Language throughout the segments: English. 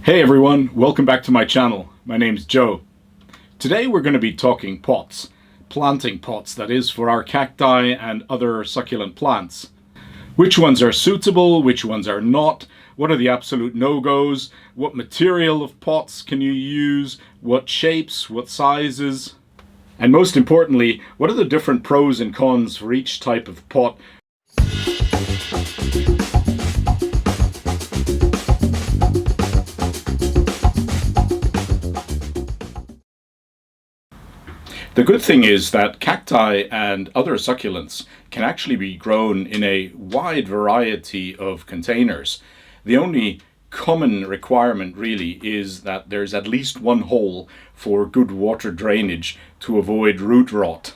Hey everyone, welcome back to my channel. My name's Joe. Today we're going to be talking pots, planting pots, that is, for our cacti and other succulent plants. Which ones are suitable, which ones are not, what are the absolute no-goes, what material of pots can you use, what shapes, what sizes, and most importantly, what are the different pros and cons for each type of pot. The good thing is that cacti and other succulents can actually be grown in a wide variety of containers. The only common requirement really is that there's at least one hole for good water drainage to avoid root rot.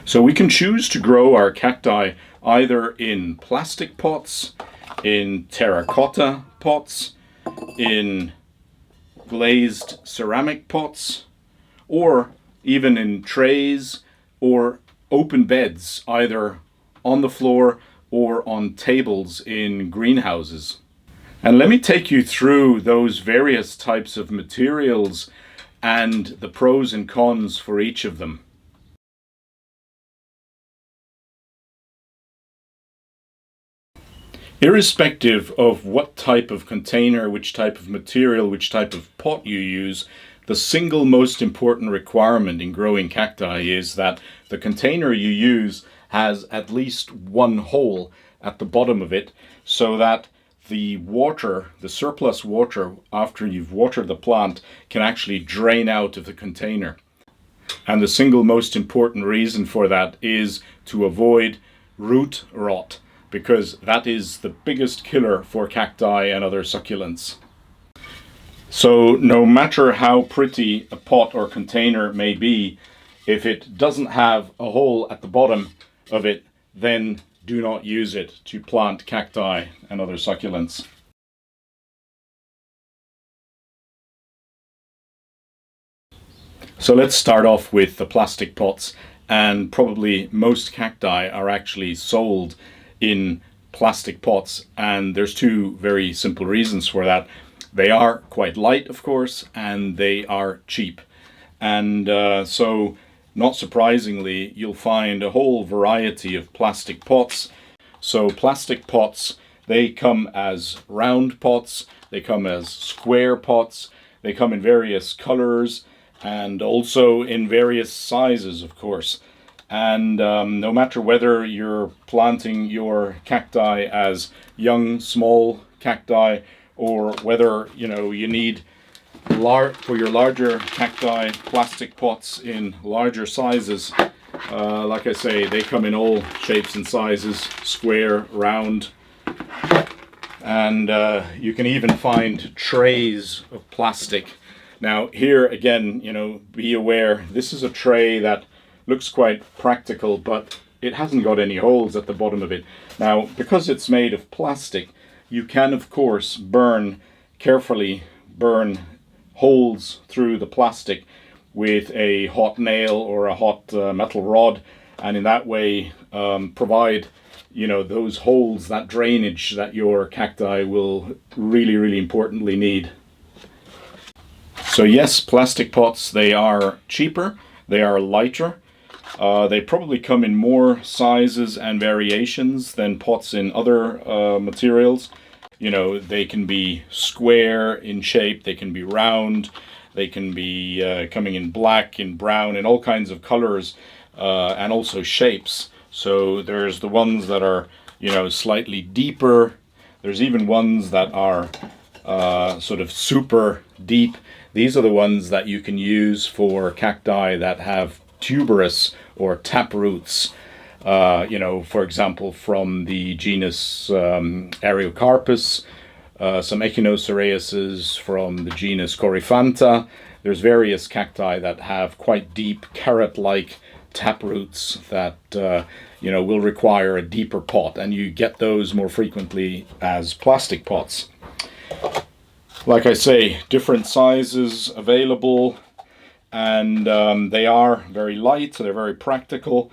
So we can choose to grow our cacti either in plastic pots, in terracotta pots, in glazed ceramic pots, or even in trays or open beds, either on the floor or on tables in greenhouses. And let me take you through those various types of materials and the pros and cons for each of them. Irrespective of what type of container, which type of material, which type of pot you use, the single most important requirement in growing cacti is that the container you use has at least one hole at the bottom of it, so that the water, the surplus water after you've watered the plant, can actually drain out of the container. And the single most important reason for that is to avoid root rot, because that is the biggest killer for cacti and other succulents. So no matter how pretty a pot or container may be, if it doesn't have a hole at the bottom of it, then do not use it to plant cacti and other succulents. So let's start off with the plastic pots, and probably most cacti are actually sold in plastic pots, and there's two very simple reasons for that. They are quite light, of course, and they are cheap. And so not surprisingly, you'll find a whole variety of plastic pots. So plastic pots, they come as round pots, they come as square pots, they come in various colors and also in various sizes, of course. And no matter whether you're planting your cacti as young, small cacti, or whether you need for your larger cacti plastic pots in larger sizes, like I say, they come in all shapes and sizes, square, round, and you can even find trays of plastic. Now here again, be aware, this is a tray that looks quite practical, but it hasn't got any holes at the bottom of it. Now, because it's made of plastic, you can of course carefully burn holes through the plastic with a hot nail or a hot metal rod, and in that way provide those holes, that drainage that your cacti will really importantly need. So yes, plastic pots, they are cheaper, they are lighter. They probably come in more sizes and variations than pots in other materials. They can be square in shape, they can be round, they can be coming in black, in brown, in all kinds of colors, and also shapes. So there's the ones that are, slightly deeper. There's even ones that are sort of super deep. These are the ones that you can use for cacti that have tuberous or tap roots, for example, from the genus Areocarpus, some Echinocereuses from the genus Coryphantha. There's various cacti that have quite deep carrot-like tap roots that will require a deeper pot, and you get those more frequently as plastic pots. Like I say, different sizes available, and they are very light, so they're very practical.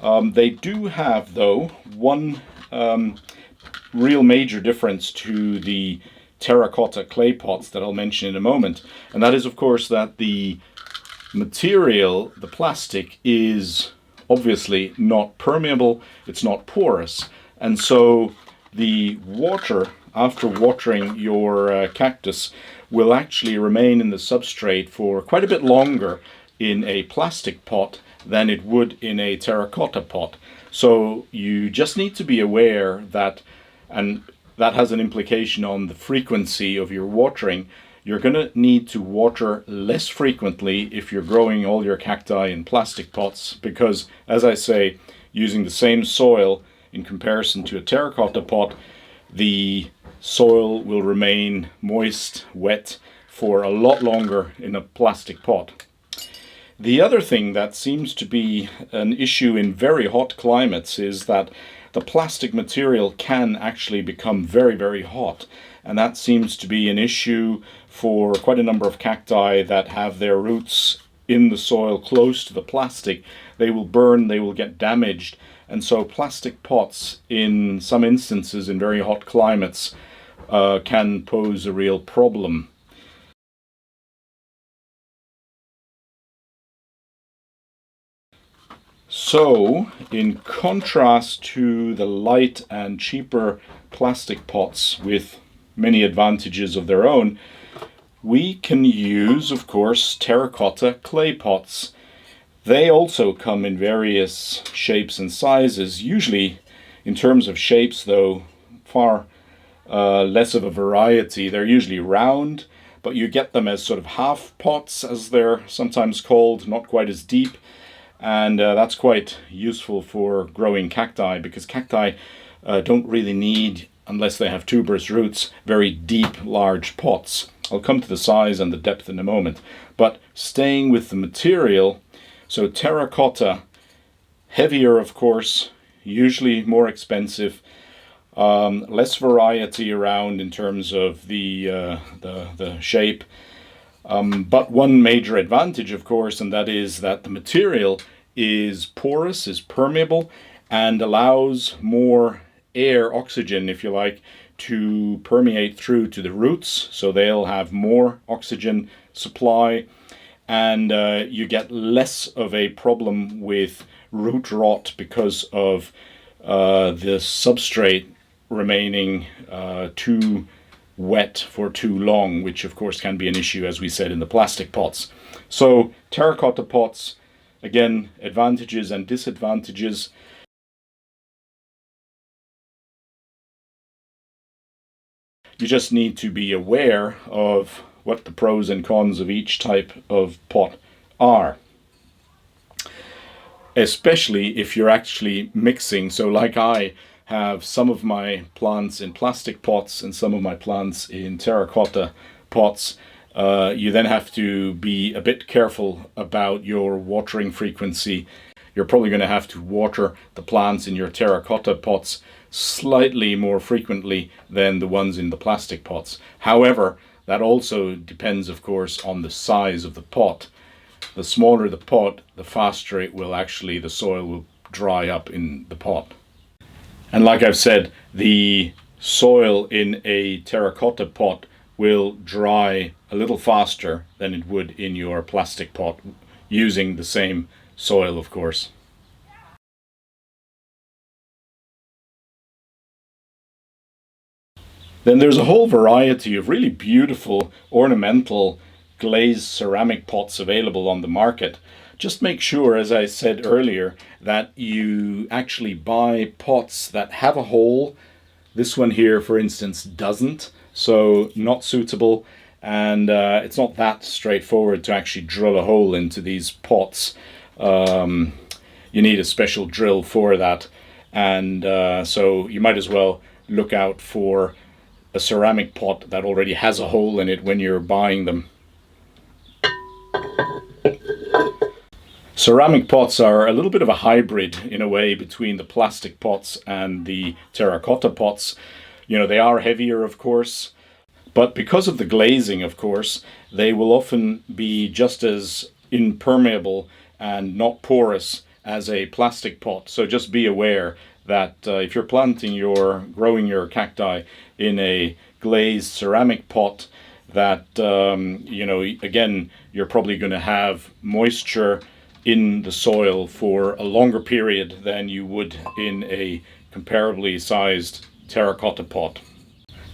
They do have, though, one real major difference to the terracotta clay pots that I'll mention in a moment. And that is, of course, that the material, the plastic, is obviously not permeable, it's not porous. And so the water, after watering your cactus, will actually remain in the substrate for quite a bit longer in a plastic pot than it would in a terracotta pot. So you just need to be aware that, and that has an implication on the frequency of your watering. You're going to need to water less frequently if you're growing all your cacti in plastic pots, because, as I say, using the same soil in comparison to a terracotta pot, the soil will remain moist, wet, for a lot longer in a plastic pot. The other thing that seems to be an issue in very hot climates is that the plastic material can actually become very, very hot. And that seems to be an issue for quite a number of cacti that have their roots in the soil close to the plastic. They will burn, they will get damaged. And so plastic pots, in some instances in very hot climates, can pose a real problem. So, in contrast to the light and cheaper plastic pots with many advantages of their own, we can use, of course, terracotta clay pots. They also come in various shapes and sizes, usually in terms of shapes, though far less of a variety. They're usually round, but you get them as sort of half pots, as they're sometimes called, not quite as deep. And that's quite useful for growing cacti, because cacti don't really need, unless they have tuberous roots, very deep, large pots. I'll come to the size and the depth in a moment. But staying with the material, so terracotta, heavier of course, usually more expensive, less variety around in terms of the shape. But one major advantage, of course, and that is that the material is porous, is permeable, and allows more air, oxygen, if you like, to permeate through to the roots, so they'll have more oxygen supply, and you get less of a problem with root rot because of the substrate remaining too wet for too long, which of course can be an issue, as we said, in the plastic pots. So terracotta pots, again, advantages and disadvantages. You just need to be aware of what the pros and cons of each type of pot are, especially if you're actually mixing. So like I have some of my plants in plastic pots and some of my plants in terracotta pots. You then have to be a bit careful about your watering frequency. You're probably going to have to water the plants in your terracotta pots slightly more frequently than the ones in the plastic pots. However, that also depends, of course, on the size of the pot. The smaller the pot, the faster it will actually, the soil will dry up in the pot. And like I've said, the soil in a terracotta pot will dry a little faster than it would in your plastic pot, using the same soil, of course. Then there's a whole variety of really beautiful ornamental glazed ceramic pots available on the market. Just make sure, as I said earlier, that you actually buy pots that have a hole. This one here, for instance, doesn't, so not suitable. And it's not that straightforward to actually drill a hole into these pots. You need a special drill for that. And so you might as well look out for a ceramic pot that already has a hole in it when you're buying them. Ceramic pots are a little bit of a hybrid in a way between the plastic pots and the terracotta pots. You know, they are heavier, of course, but because of the glazing, of course, they will often be just as impermeable and not porous as a plastic pot. So just be aware that if you're growing your cacti in a glazed ceramic pot, that again, you're probably going to have moisture in the soil for a longer period than you would in a comparably sized terracotta pot.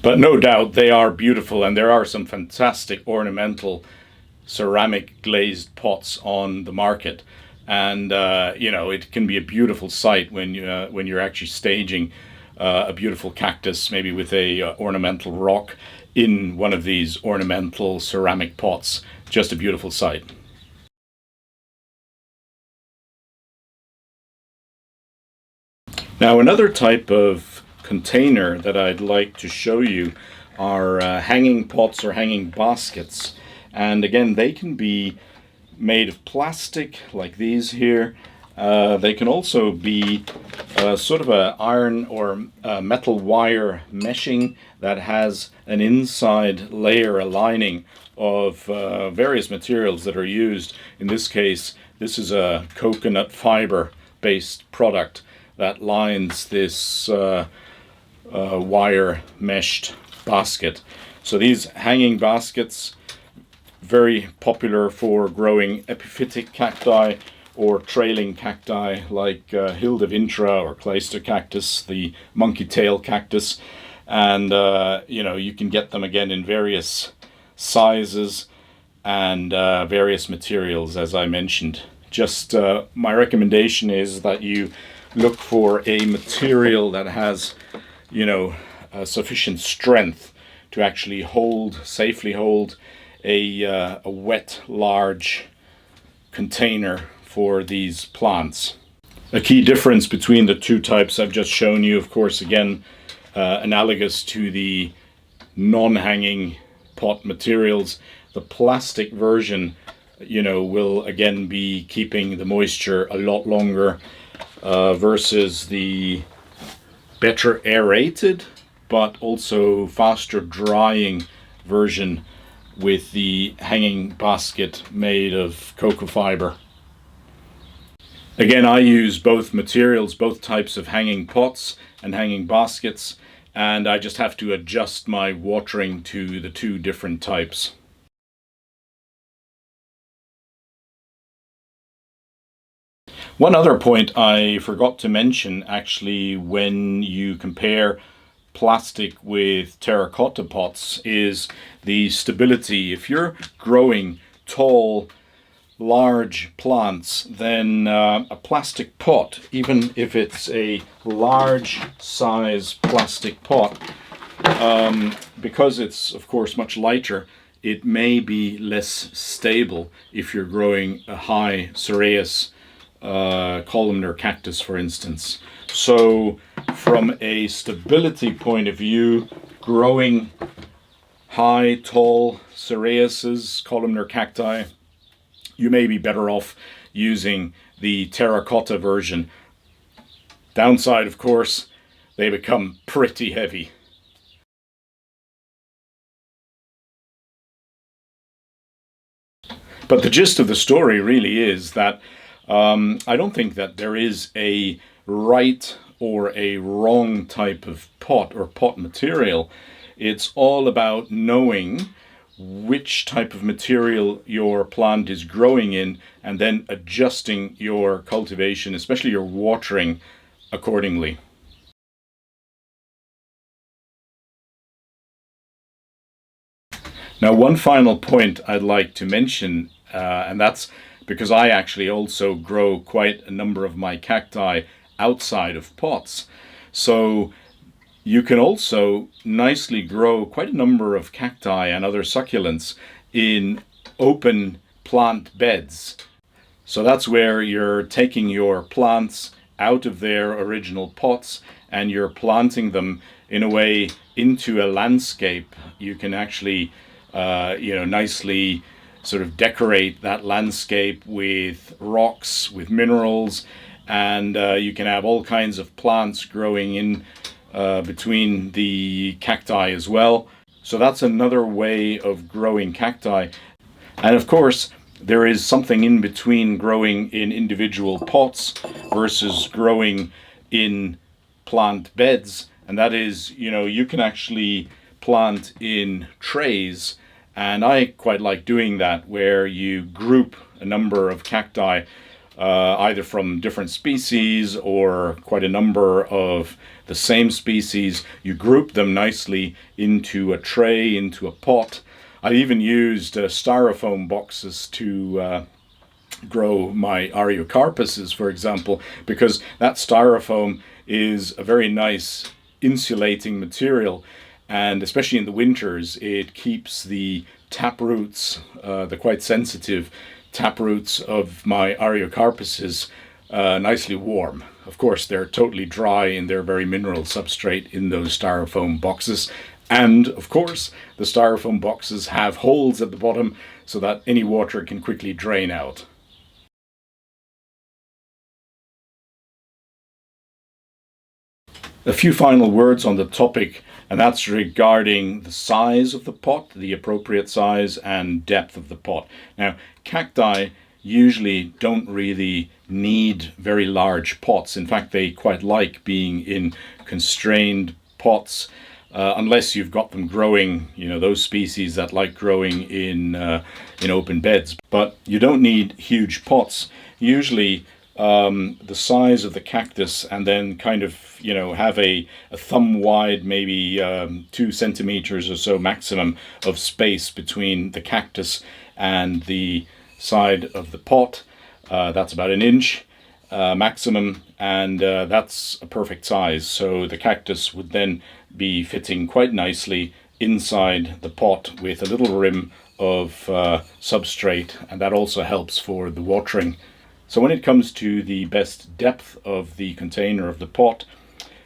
But no doubt they are beautiful, and there are some fantastic ornamental ceramic glazed pots on the market. And it can be a beautiful sight when you're actually staging a beautiful cactus, maybe with a ornamental rock in one of these ornamental ceramic pots. Just a beautiful sight. Now, another type of container that I'd like to show you are hanging pots or hanging baskets. And again, they can be made of plastic like these here. They can also be sort of an iron or metal wire meshing that has an inside layer, a lining of various materials that are used. In this case, this is a coconut fiber based product that lines this wire meshed basket. So these hanging baskets, very popular for growing epiphytic cacti or trailing cacti like Hilda Vintra or Clayster cactus, the monkey tail cactus. And you can get them again in various sizes and various materials, as I mentioned. Just my recommendation is that you look for a material that has sufficient strength to actually safely hold a wet, large container for these plants. A key difference between the two types I've just shown you, of course, again, analogous to the non-hanging pot materials, the plastic version, will again be keeping the moisture a lot longer versus the better aerated but also faster drying version with the hanging basket made of cocoa fiber. Again, I use both materials, both types of hanging pots and hanging baskets, and I just have to adjust my watering to the two different types. One other point I forgot to mention, actually, when you compare plastic with terracotta pots, is the stability. If you're growing tall, large plants, then a plastic pot, even if it's a large size plastic pot, because it's of course much lighter, it may be less stable if you're growing a high Cereus columnar cactus, for instance. So from a stability point of view, growing high, tall Cereus columnar cacti, you may be better off using the terracotta version. Downside, of course, they become pretty heavy. But the gist of the story really is that I don't think that there is a right or a wrong type of pot or pot material. It's all about knowing which type of material your plant is growing in and then adjusting your cultivation, especially your watering, accordingly. Now, one final point I'd like to mention, and that's because I actually also grow quite a number of my cacti outside of pots. So you can also nicely grow quite a number of cacti and other succulents in open plant beds. So that's where you're taking your plants out of their original pots and you're planting them in a way into a landscape. You can actually nicely sort of decorate that landscape with rocks, with minerals, and you can have all kinds of plants growing in between the cacti as well. So that's another way of growing cacti. And of course, there is something in between growing in individual pots versus growing in plant beds, and that is, you can actually plant in trays, and I quite like doing that, where you group a number of cacti, either from different species or quite a number of the same species. You group them nicely into a tray, into a pot. I even used styrofoam boxes to grow my Ariocarpuses, for example, because that styrofoam is a very nice insulating material, and especially in the winters it keeps the taproots, the quite sensitive taproots of my Ariocarpuses, nicely warm. Of course, they're totally dry and they're very mineral substrate in those styrofoam boxes. And of course, the styrofoam boxes have holes at the bottom so that any water can quickly drain out. A few final words on the topic, and that's regarding the size of the pot, the appropriate size and depth of the pot. Now, cacti usually don't really need very large pots. In fact, they quite like being in constrained pots, unless you've got them growing, those species that like growing in open beds. But you don't need huge pots. Usually the size of the cactus, and then kind of have a thumb wide, maybe 2 centimeters or so maximum of space between the cactus and the side of the pot. That's about 1 inch maximum, and that's a perfect size. So the cactus would then be fitting quite nicely inside the pot with a little rim of substrate, and that also helps for the watering. So when it comes to the best depth of the container of the pot,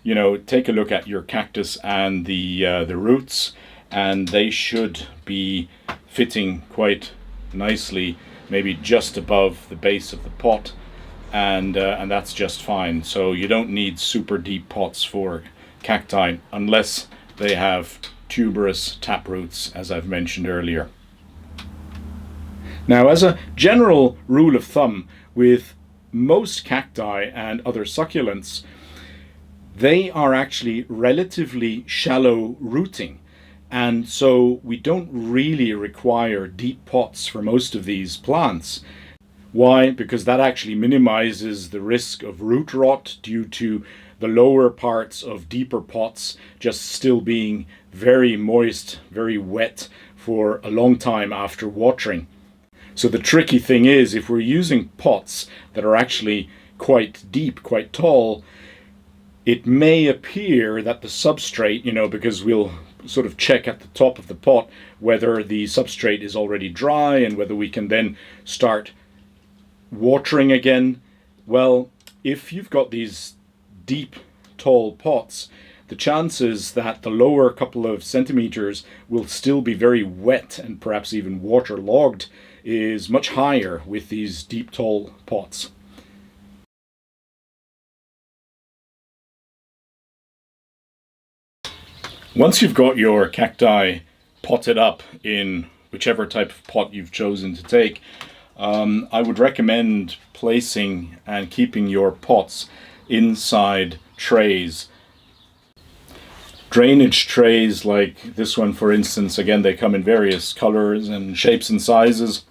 take a look at your cactus and the roots, and they should be fitting quite nicely, maybe just above the base of the pot, and that's just fine. So you don't need super deep pots for cacti unless they have tuberous taproots, as I've mentioned earlier. Now, as a general rule of thumb, with most cacti and other succulents, they are actually relatively shallow rooting, and so we don't really require deep pots for most of these plants. Why? Because that actually minimizes the risk of root rot due to the lower parts of deeper pots just still being very moist, very wet for a long time after watering. So the tricky thing is, if we're using pots that are actually quite deep, quite tall, it may appear that the substrate, because we'll sort of check at the top of the pot whether the substrate is already dry and whether we can then start watering again. Well, if you've got these deep, tall pots, the chances that the lower couple of centimeters will still be very wet and perhaps even waterlogged is much higher with these deep, tall pots. Once you've got your cacti potted up in whichever type of pot you've chosen to take, I would recommend placing and keeping your pots inside trays. Drainage trays like this one, for instance, again, they come in various colors and shapes and sizes.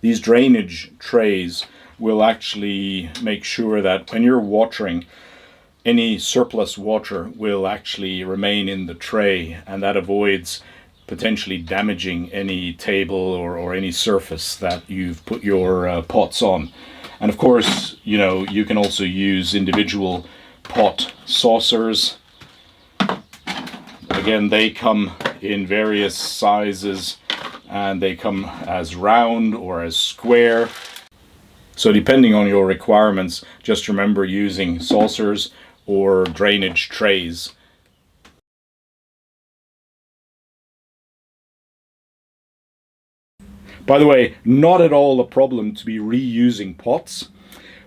These drainage trays will actually make sure that when you're watering, any surplus water will actually remain in the tray, and that avoids potentially damaging any table or any surface that you've put your pots on. And of course, you can also use individual pot saucers. Again, they come in various sizes, and they come as round or as square. So depending on your requirements, just remember using saucers or drainage trays. By the way, not at all a problem to be reusing pots.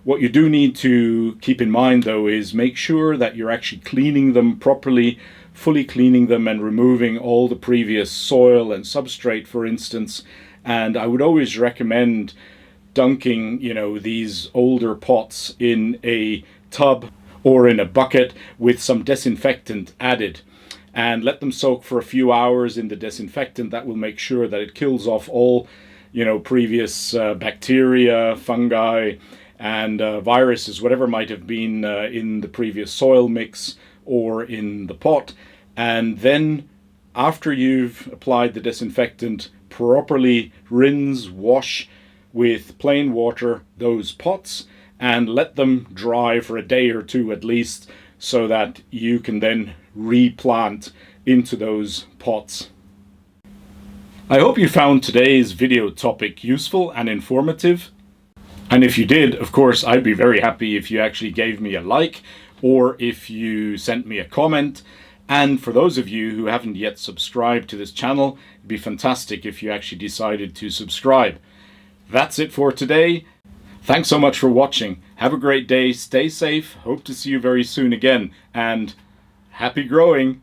What you do need to keep in mind, though, is make sure that you're actually cleaning them properly, fully cleaning them and removing all the previous soil and substrate, for instance. And I would always recommend dunking, these older pots in a tub or in a bucket with some disinfectant added, and let them soak for a few hours in the disinfectant. That will make sure that it kills off all, previous bacteria, fungi, and viruses, whatever might have been in the previous soil mix or in the pot. And then after you've applied the disinfectant, properly rinse, wash with plain water those pots and let them dry for a day or two at least, so that you can then replant into those pots. I hope you found today's video topic useful and informative. And if you did, of course, I'd be very happy if you actually gave me a like, or if you sent me a comment. And for those of you who haven't yet subscribed to this channel, it'd be fantastic if you actually decided to subscribe. That's it for today. Thanks so much for watching. Have a great day, stay safe, hope to see you very soon again, and happy growing!